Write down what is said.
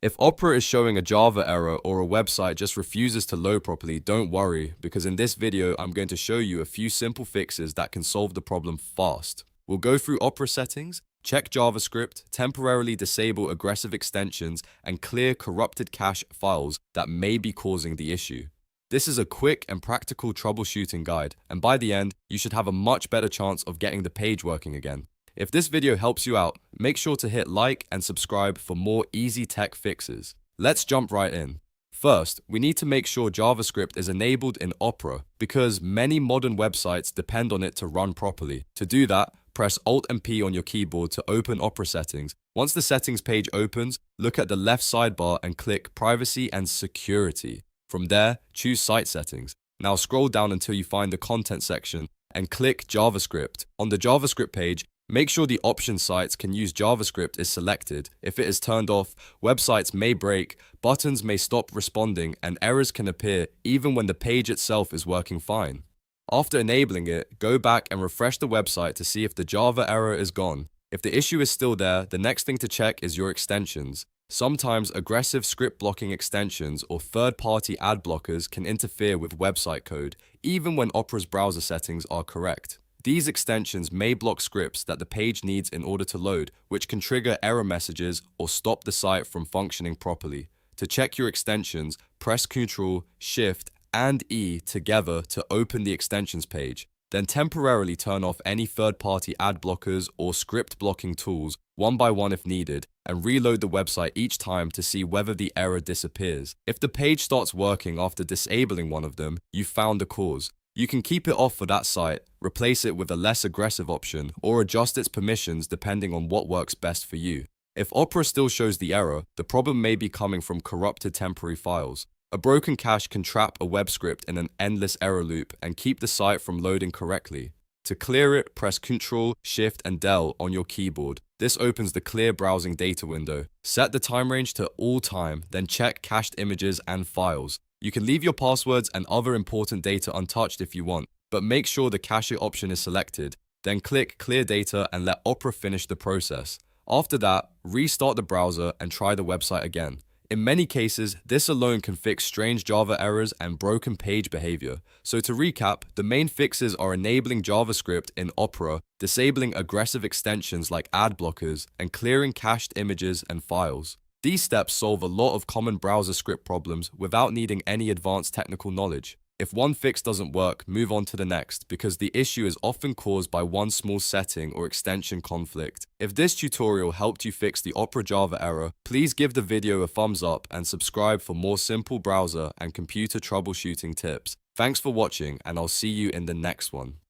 If Opera is showing a Java error or a website just refuses to load properly, don't worry, because in this video, I'm going to show you a few simple fixes that can solve the problem fast. We'll go through Opera settings, check JavaScript, temporarily disable aggressive extensions, and clear corrupted cache files that may be causing the issue. This is a quick and practical troubleshooting guide, and by the end, you should have a much better chance of getting the page working again. If this video helps you out, make sure to hit like and subscribe for more easy tech fixes. Let's jump right in. First, we need to make sure JavaScript is enabled in Opera because many modern websites depend on it to run properly. To do that, press Alt and P on your keyboard to open Opera settings. Once the settings page opens, look at the left sidebar and click Privacy and Security. From there, choose Site Settings. Now scroll down until you find the Content section and click JavaScript. On the JavaScript page, make sure the option sites can use JavaScript is selected. If it is turned off, websites may break, buttons may stop responding, and errors can appear even when the page itself is working fine. After enabling it, go back and refresh the website to see if the Java error is gone. If the issue is still there, the next thing to check is your extensions. Sometimes aggressive script blocking extensions or third-party ad blockers can interfere with website code, even when Opera's browser settings are correct. These extensions may block scripts that the page needs in order to load, which can trigger error messages or stop the site from functioning properly. To check your extensions, press Ctrl, Shift, and E together to open the extensions page. Then temporarily turn off any third-party ad blockers or script blocking tools one by one if needed, and reload the website each time to see whether the error disappears. If the page starts working after disabling one of them, you've found the cause. You can keep it off for that site, replace it with a less aggressive option, or adjust its permissions depending on what works best for you. If Opera still shows the error, the problem may be coming from corrupted temporary files. A broken cache can trap a web script in an endless error loop and keep the site from loading correctly. To clear it, press Ctrl, Shift, and Del on your keyboard. This opens the Clear Browsing Data window. Set the time range to all time, then check cached images and files. You can leave your passwords and other important data untouched if you want, but make sure the cache option is selected. Then click Clear Data and let Opera finish the process. After that, restart the browser and try the website again. In many cases, this alone can fix strange Java errors and broken page behavior. So to recap, the main fixes are enabling JavaScript in Opera, disabling aggressive extensions like ad blockers, and clearing cached images and files. These steps solve a lot of common browser script problems without needing any advanced technical knowledge. If one fix doesn't work, move on to the next, because the issue is often caused by one small setting or extension conflict. If this tutorial helped you fix the Opera Java error, please give the video a thumbs up and subscribe for more simple browser and computer troubleshooting tips. Thanks for watching, and I'll see you in the next one.